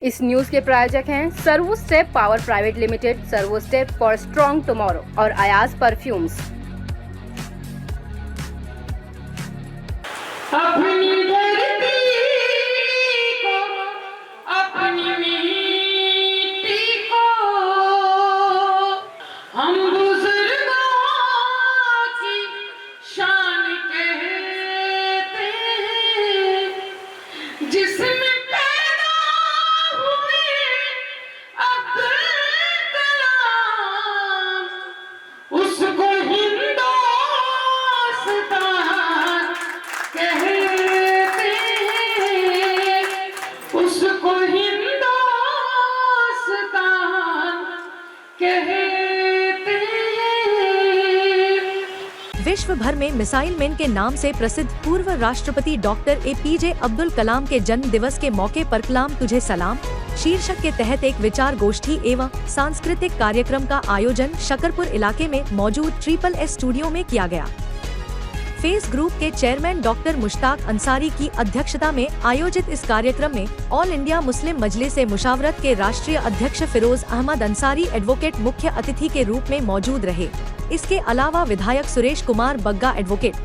इस न्यूज के प्रायोजक हैं servo step power private limited, servo step for strong tomorrow और अयाज परफ्यूम्स। अपनी धरती को, अपनी मिट्टी को हम बुजुर्गों की शान कहते हैं, जिसमें पैदा हुए अब्दुल कलाम, उसको हिंदुस्तान कहते हैं, उसको हिंदुस्तान कहते हैं। विश्व भर में मिसाइल मैन के नाम से प्रसिद्ध पूर्व राष्ट्रपति डॉक्टर APJ अब्दुल कलाम के जन्म दिवस के मौके पर कलाम तुझे सलाम शीर्षक के तहत एक विचार गोष्ठी एवं सांस्कृतिक कार्यक्रम का आयोजन शकरपुर इलाके में मौजूद SSS स्टूडियो में किया गया। फेस ग्रुप के चेयरमैन डॉक्टर मुश्ताक अंसारी की अध्यक्षता में आयोजित इस कार्यक्रम में ऑल इंडिया मुस्लिम मजलिस ए मुशावरत के राष्ट्रीय अध्यक्ष फिरोज अहमद अंसारी एडवोकेट मुख्य अतिथि के रूप में मौजूद रहे। इसके अलावा विधायक सुरेश कुमार बग्गा एडवोकेट,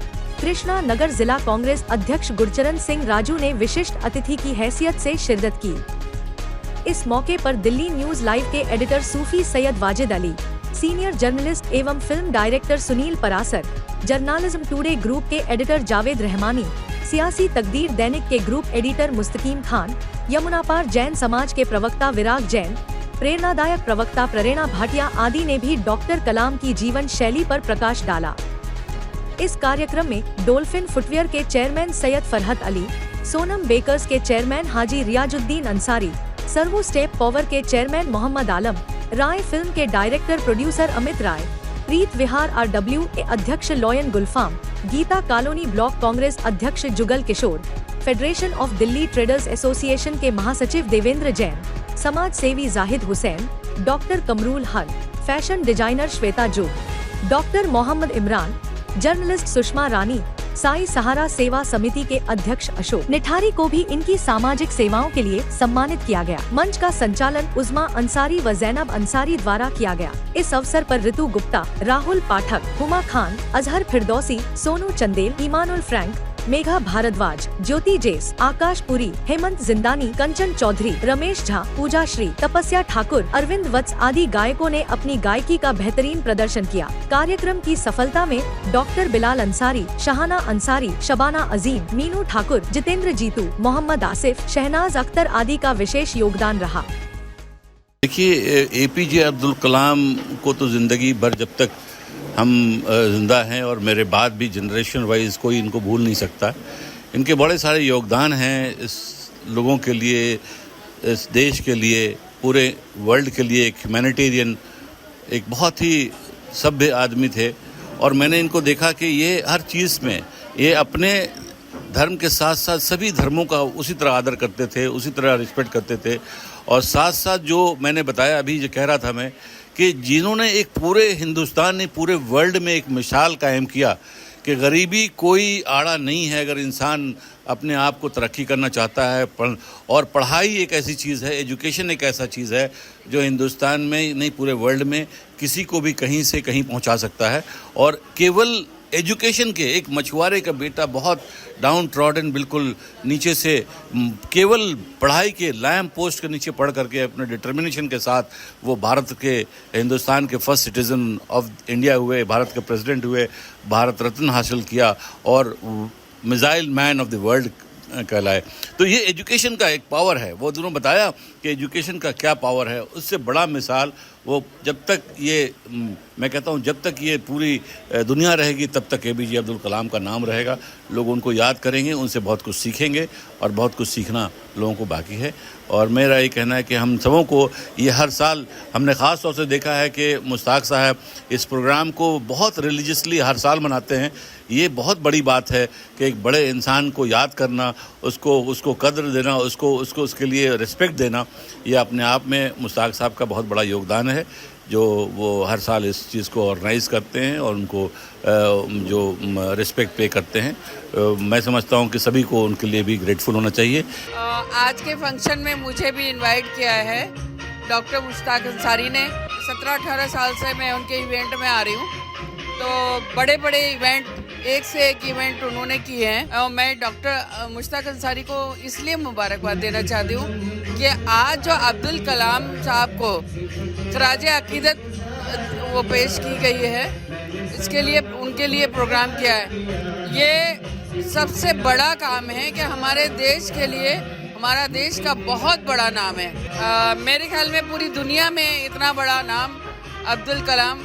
कृष्णा नगर जिला कांग्रेस अध्यक्ष गुरचरण सिंह राजू ने विशिष्ट अतिथि की हैसियत से शिरकत की। इस मौके पर दिल्ली न्यूज लाइव के एडिटर सूफी सैयद वाजिद अली, सीनियर जर्नलिस्ट एवं film director Sunil Parashar, journalism today group के एडिटर जावेद रहमानी, सियासी तकदीर दैनिक के ग्रुप एडिटर मुस्तकीम खान, यमुनापार जैन समाज के प्रवक्ता विराग जैन, प्रेरणादायक प्रवक्ता प्रेरणा भाटिया आदि ने भी डॉक्टर कलाम की जीवन शैली पर प्रकाश डाला। इस कार्यक्रम में डोल्फिन फुटवियर के चेयरमैन सैयद फरहत अली, सोनम बेकर्स के chairman Haji Riyazuddin Ansari, Servo step power के चेयरमैन मोहम्मद आलम, राय फिल्म के director producer Amit Rai, Preet Vihar RWA अध्यक्ष lion Gulfam, Geeta colony block Congress अध्यक्ष Jugal Kishore, federation of Delhi traders association के महासचिव देवेंद्र जैन, समाज सेवी जाहिद हुसैन, डॉक्टर कमरूल हक, फैशन डिजाइनर श्वेता जोग, डॉक्टर मोहम्मद इमरान, जर्नलिस्ट सुषमा रानी, साई सहारा सेवा समिति के अध्यक्ष अशोक निठारी को भी इनकी सामाजिक सेवाओं के लिए सम्मानित किया गया। मंच का संचालन उज़मा अंसारी व जैनब अंसारी द्वारा किया गया। इस अवसर पर ऋतु गुप्ता, राहुल पाठक, हुमा खान, अजहर फिरदौसी, सोनू चंदेल, ईमानुल फ्रैंक, मेघा भारद्वाज, ज्योति जेस, आकाश पुरी, हेमंत जिंदानी, कंचन चौधरी, रमेश झा, पूजा श्री, तपस्या ठाकुर, अरविंद वत्स आदि गायकों ने अपनी गायकी का बेहतरीन प्रदर्शन किया। कार्यक्रम की सफलता में डॉक्टर बिलाल अंसारी, शहाना अंसारी, शबाना अजीम, मीनू ठाकुर, जितेंद्र जीतू, मोहम्मद आसिफ, शहनाज अख्तर आदि का विशेष योगदान रहा। देखिए, APJ अब्दुल कलाम को तो जिंदगी भर जब तक हम जिंदा हैं और मेरे बाद भी जनरेशन वाइज कोई इनको भूल नहीं सकता। इनके बड़े सारे योगदान हैं इस लोगों के लिए, इस देश के लिए, पूरे वर्ल्ड के लिए। एक ह्यूमैनिटेरियन, एक बहुत ही सभ्य आदमी थे और मैंने इनको देखा कि ये हर चीज़ में ये अपने धर्म के साथ साथ सभी धर्मों का उसी तरह आदर करते थे, उसी तरह रिस्पेक्ट करते थे। और साथ साथ जो मैंने बताया अभी, जो कह रहा था मैं, कि जिन्होंने एक पूरे हिंदुस्तान ने पूरे वर्ल्ड में एक मिसाल कायम किया कि गरीबी कोई आड़ा नहीं है अगर इंसान अपने आप को तरक्की करना चाहता है। और पढ़ाई एक ऐसी चीज़ है, एजुकेशन एक ऐसा चीज़ है जो हिंदुस्तान में नहीं पूरे वर्ल्ड में किसी को भी कहीं से कहीं पहुंचा सकता है। और केवल एजुकेशन के, एक मछुआरे का बेटा बहुत डाउन ट्रॉडन, बिल्कुल नीचे से, केवल पढ़ाई के लैम्प पोस्ट के नीचे पढ़ करके अपने डिटर्मिनेशन के साथ वो भारत के, हिंदुस्तान के फर्स्ट सिटीज़न ऑफ इंडिया हुए, भारत के प्रेसिडेंट हुए, भारत रत्न हासिल किया और missile man of the world कहलाए। तो ये एजुकेशन का एक पावर है। वो दोनों बताया कि एजुकेशन का क्या पावर है। उससे बड़ा मिसाल वो, जब तक ये, मैं कहता हूँ, जब तक ये पूरी दुनिया रहेगी तब तक APJ अब्दुल कलाम का नाम रहेगा। लोग उनको याद करेंगे, उनसे बहुत कुछ सीखेंगे और बहुत कुछ सीखना लोगों को बाकी है। और मेरा ये कहना है कि हम सबों को ये हर साल, हमने ख़ास तौर से देखा है कि मुश्ताक साहब इस प्रोग्राम को बहुत रिलीजियसली हर साल मनाते हैं। ये बहुत बड़ी बात है कि एक बड़े इंसान को याद करना, उसको कद्र देना, उसको उसके लिए रिस्पेक्ट देना, ये अपने आप में मुश्ताक साहब का बहुत बड़ा योगदान है। जो वो हर साल इस चीज़ को ऑर्गेनाइज़ करते हैं और उनको जो रिस्पेक्ट पे करते हैं। मैं समझता हूँ कि सभी को उनके लिए भी ग्रेटफुल होना चाहिए। आज के फंक्शन में मुझे भी इनवाइट किया है डॉक्टर मुश्ताक अंसारी ने। 17-18 साल से मैं उनके इवेंट में आ रही हूँ, तो बड़े बड़े इवेंट, एक से एक इवेंट उन्होंने किए हैं। और मैं डॉक्टर मुश्ताक अंसारी को इसलिए मुबारकबाद देना चाहती हूँ कि आज जो अब्दुल कलाम साहब को खराज अकीदत वो पेश की गई है, इसके लिए उनके लिए प्रोग्राम किया है। ये सबसे बड़ा काम है कि हमारे देश के लिए, हमारा देश का बहुत बड़ा नाम है। मेरे ख्याल में पूरी दुनिया में इतना बड़ा नाम अब्दुल कलाम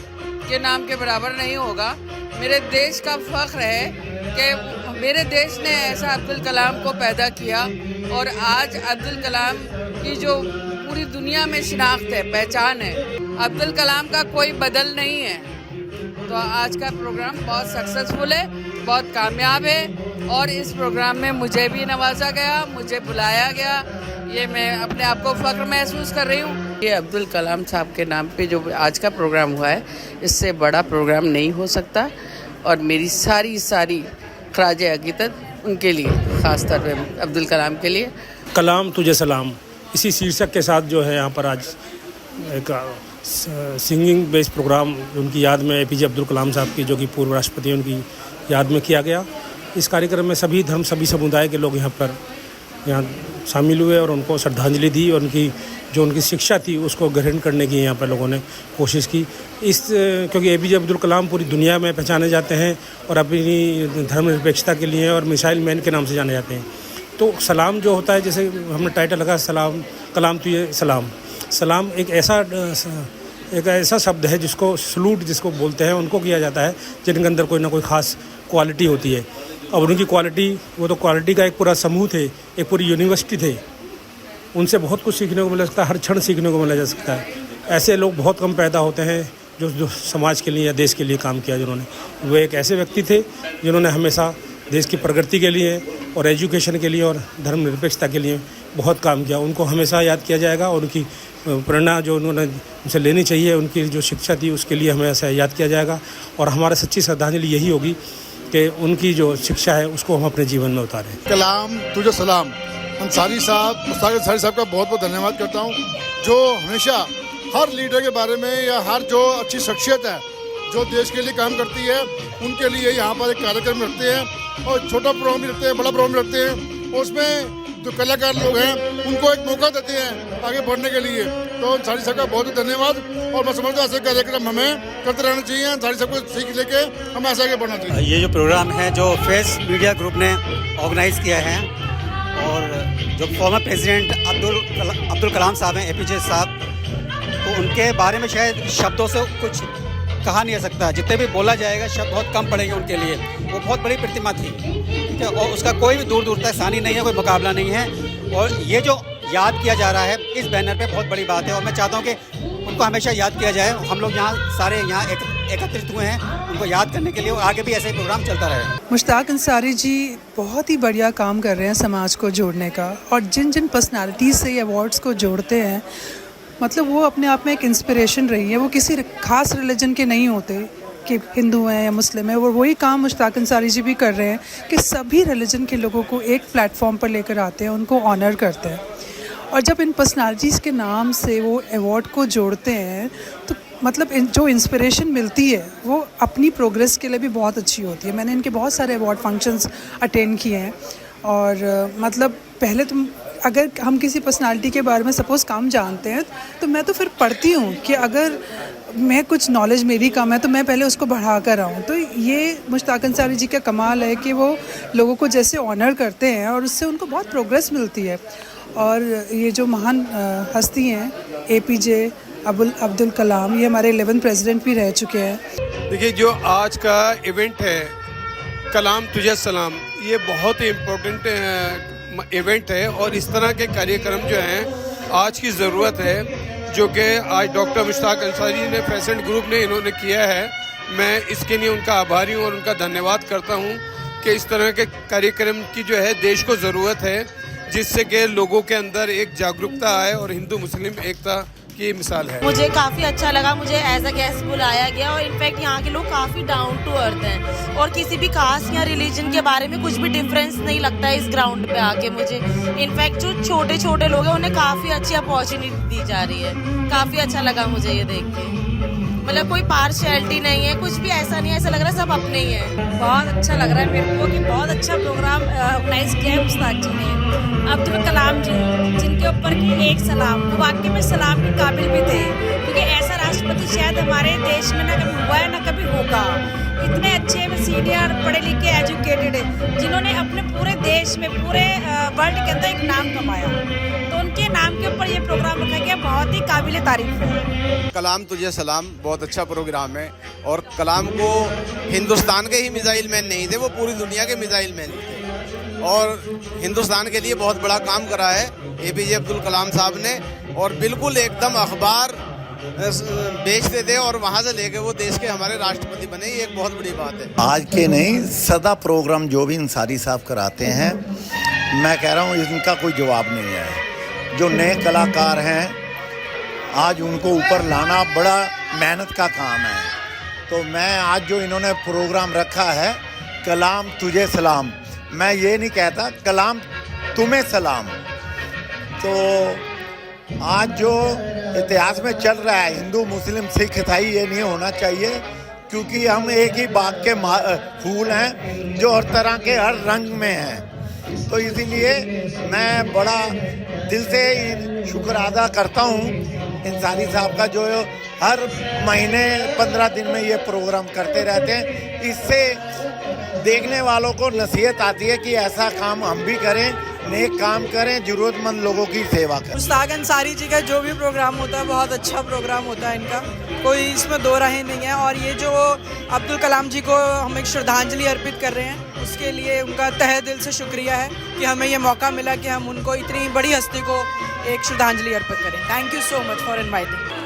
के नाम के बराबर नहीं होगा। मेरे देश का फख्र है कि मेरे देश ने ऐसा अब्दुल कलाम को पैदा किया और आज अब्दुल कलाम की जो पूरी दुनिया में शिनाख्त है, पहचान है, अब्दुल कलाम का कोई बदल नहीं है। तो आज का प्रोग्राम बहुत सक्सेसफुल है, बहुत कामयाब है और इस प्रोग्राम में मुझे भी नवाजा गया, मुझे बुलाया गया। ये मैं अपने आप को फख्र महसूस कर रही हूँ। ये अब्दुल कलाम साहब के नाम पे जो आज का प्रोग्राम हुआ है, इससे बड़ा प्रोग्राम नहीं हो सकता और मेरी सारी खराज अकीदत उनके लिए, ख़ास तौर पे अब्दुल कलाम के लिए। कलाम तुझे सलाम, इसी शीर्षक के साथ जो है यहाँ पर आज एक सिंगिंग बेस्ड प्रोग्राम उनकी याद में एपीजे अब्दुल कलाम साहब की, जो कि पूर्व राष्ट्रपति, उनकी याद में किया गया। इस कार्यक्रम में सभी धर्म, सभी समुदाय के लोग यहाँ शामिल हुए और उनको श्रद्धांजलि दी और उनकी शिक्षा थी उसको ग्रहण करने की यहाँ पर लोगों ने कोशिश की। क्योंकि एपीजे अब्दुल कलाम पूरी दुनिया में पहचाने जाते हैं और अपनी धर्मनिरपेक्षता के लिए और मिसाइल मैन के नाम से जाने जाते हैं। तो सलाम जो होता है, जैसे हमने टाइटल लगा सलाम, कलाम तुझे सलाम। सलाम एक ऐसा शब्द है जिसको सलूट जिसको बोलते हैं, उनको किया जाता है जिनके अंदर कोई ना कोई ख़ास क्वालिटी होती है। और उनकी क्वालिटी, वो तो क्वालिटी का एक पूरा समूह थे, एक पूरी यूनिवर्सिटी थे। उनसे बहुत कुछ सीखने को मिल सकता है, हर क्षण सीखने को मिला जा सकता है। ऐसे लोग बहुत कम पैदा होते हैं जो समाज के लिए या देश के लिए काम किया जिन्होंने। वो एक ऐसे व्यक्ति थे जिन्होंने हमेशा देश की प्रगति के लिए और एजुकेशन के लिए और धर्मनिरपेक्षता के लिए बहुत काम किया। उनको हमेशा याद किया जाएगा और उनकी प्रेरणा जो उन्होंने उनसे लेनी चाहिए, उनकी जो शिक्षा थी उसके लिए हमें ऐसा याद किया जाएगा। और हमारा सच्ची श्रद्धांजलि यही होगी कि उनकी जो शिक्षा है उसको हम अपने जीवन में उतारें। कलाम तुझे सलाम। अंसारी साहब, मुश्ताक अंसारी साहब का बहुत बहुत धन्यवाद करता हूँ, जो हमेशा हर लीडर के बारे में या हर जो अच्छी शख्सियत है जो देश के लिए काम करती है, उनके लिए यहाँ पर एक कार्यक्रम रखते हैं और छोटा प्रोग्राम भी रखते हैं, बड़ा प्रोग्राम रखते हैं। और उसमें जो कलाकार लोग हैं उनको एक मौका देते हैं आगे बढ़ने के लिए। तो अंसारी साहब का बहुत बहुत धन्यवाद। और मैं समझता हूँ ऐसे कार्यक्रम हमें करते रहना चाहिए। अंसारी साहब को सीख लेके हमें ऐसे आगे बढ़ना चाहिए। ये जो प्रोग्राम है जो फेस मीडिया ग्रुप ने ऑर्गेनाइज़ किया है और जो फॉर्मर प्रेसिडेंट अब्दुल कलाम साहब हैं, एपीजे साहब, तो उनके बारे में शायद शब्दों से कुछ कहा नहीं जा सकता। जितने भी बोला जाएगा शब्द बहुत कम पड़ेंगे उनके लिए। वो बहुत बड़ी प्रतिमा थी, ठीक है, और उसका कोई भी दूर दूर तक सानी नहीं है, कोई मुकाबला नहीं है। और ये जो याद किया जा रहा है इस बैनर पे बहुत बड़ी बात है और मैं चाहता हूँ कि उनको हमेशा याद किया जाए। हम लोग यहाँ सारे एकत्रित हुए हैं उनको याद करने के लिए और आगे भी ऐसे ही प्रोग्राम चलता रहे। मुश्ताक अंसारी जी बहुत ही बढ़िया काम कर रहे हैं समाज को जोड़ने का, और जिन जिन पर्सनालिटीज़ से ये अवार्ड्स को जोड़ते हैं, मतलब वो अपने आप में एक इंस्पिरेशन रही है। वो किसी खास रिलीजन के नहीं होते कि हिंदू हैं या मुस्लिम हैं, वो वही काम मुश्ताक अंसारी जी भी कर रहे हैं कि सभी रिलीजन के लोगों को एक प्लेटफॉर्म पर लेकर आते हैं, उनको ऑनर करते हैं। और जब इन पर्सनालिटीज़ के नाम से वो अवार्ड को जोड़ते हैं तो मतलब जो इंस्पिरेशन मिलती है वो अपनी प्रोग्रेस के लिए भी बहुत अच्छी होती है। मैंने इनके बहुत सारे अवार्ड फंक्शंस अटेंड किए हैं और मतलब पहले तो अगर हम किसी पर्सनालिटी के बारे में सपोज़ कम जानते हैं तो मैं तो फिर पढ़ती हूँ कि अगर मैं कुछ नॉलेज मेरी कम है तो मैं पहले उसको बढ़ा कर आऊँ। तो ये मुश्ताक अंसारी जी का कमाल है कि वो लोगों को जैसे ऑनर करते हैं और उससे उनको बहुत प्रोग्रेस मिलती है। और ये जो महान हस्ती हैं एपीजे अब्दुल कलाम, ये हमारे 11 प्रेसिडेंट भी रह चुके हैं। देखिए, जो आज का इवेंट है कलाम तुझे सलाम, ये बहुत ही इम्पोर्टेंट इवेंट है और इस तरह के कार्यक्रम जो हैं आज की ज़रूरत है, जो कि आज डॉक्टर मुश्ताक अंसारी ने प्रेसिडेंट ग्रुप ने इन्होंने किया है। मैं इसके लिए उनका आभारी हूँ और उनका धन्यवाद करता हूँ कि इस तरह के कार्यक्रम की जो है देश को ज़रूरत है। जिससे कि लोगों के अंदर एक जागरूकता आए और हिंदू मुस्लिम एकता की मिसाल है। मुझे काफ़ी अच्छा लगा, मुझे एज अ गेस्ट बुलाया गया और इनफैक्ट यहाँ के लोग काफ़ी डाउन टू अर्थ हैं और किसी भी कास्ट या रिलीजन के बारे में कुछ भी डिफरेंस नहीं लगता है इस ग्राउंड पे आके मुझे। इनफैक्ट जो छोटे छोटे लोग हैं उन्हें काफ़ी अच्छी अपॉर्चुनिटी दी जा रही है। काफ़ी अच्छा लगा मुझे ये देख के, मतलब कोई पार्शियलिटी नहीं है, कुछ भी ऐसा नहीं है, ऐसा लग रहा है सब अपने ही है। बहुत अच्छा लग रहा है मेरे को कि बहुत अच्छा प्रोग्राम ऑर्गेनाइज किया है मुश्ताक जी ने। अब्दुल कलाम जी जिनके ऊपर की एक सलाम, वो वाकई में सलाम के काबिल भी थे, क्योंकि ऐसा राष्ट्रपति शायद हमारे देश में ना कभी हुआ है ना कभी होगा। इतने अच्छे सीनियर पढ़े लिखे एजुकेटेड जिन्होंने अपने पूरे देश में पूरे वर्ल्ड के अंदर एक नाम कमाया, तो उनके नाम के ऊपर ये प्रोग्राम रखा गया, बहुत ही काबिल तारीफ है। कलाम तुझे सलाम बहुत अच्छा प्रोग्राम है और कलाम को हिंदुस्तान के ही मिसाइल मैन नहीं थे, वो पूरी दुनिया के मिसाइल मैन थे और हिंदुस्तान के लिए बहुत बड़ा काम करा है एपीजे अब्दुल कलाम साहब ने। और बिल्कुल एकदम अखबार बेचते थे और वहाँ से लेके वो देश के हमारे राष्ट्रपति बने, ये एक बहुत बड़ी बात है। आज के नहीं सदा प्रोग्राम जो भी अंसारी साहब कराते हैं, मैं कह रहा हूँ इनका कोई जवाब नहीं है। जो नए कलाकार हैं आज उनको ऊपर लाना बड़ा मेहनत का काम है। तो मैं आज जो इन्होंने प्रोग्राम रखा है कलाम तुझे सलाम, मैं ये नहीं कहता कलाम तुम्हें सलाम। तो आज जो इतिहास में चल रहा है हिंदू मुस्लिम सिख ईसाई, ये नहीं होना चाहिए, क्योंकि हम एक ही बाग के फूल हैं जो हर तरह के हर रंग में हैं। तो इसीलिए मैं बड़ा दिल से शुक्र अदा करता हूँ अंसारी साहब का, जो हर महीने 15 दिन में ये प्रोग्राम करते रहते हैं। इससे देखने वालों को नसीहत आती है कि ऐसा काम हम भी करें, नेक काम करें, जरूरतमंद लोगों की सेवा करें। मुश्ताक अंसारी जी का जो भी प्रोग्राम होता है बहुत अच्छा प्रोग्राम होता है इनका, कोई इसमें दो राहें नहीं है। और ये जो अब्दुल कलाम जी को हम एक श्रद्धांजलि अर्पित कर रहे हैं, उसके लिए उनका तहे दिल से शुक्रिया है कि हमें ये मौका मिला कि हम उनको इतनी बड़ी हस्ती को एक श्रद्धांजलि अर्पित करें। Thank you so much for inviting.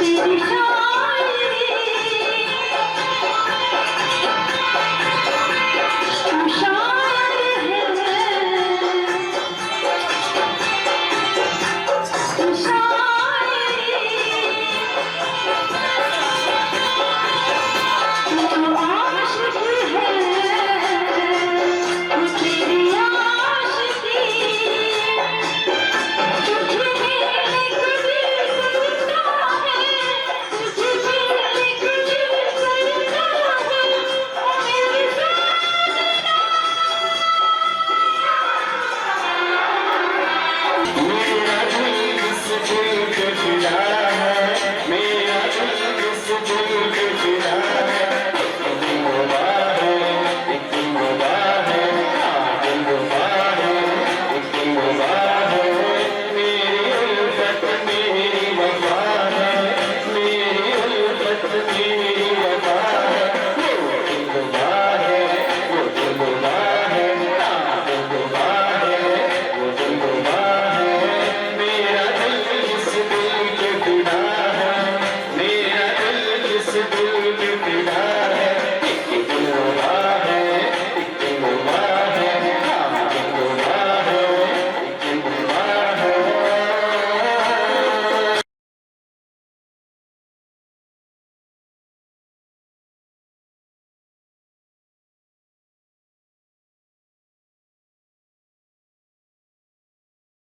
तेरी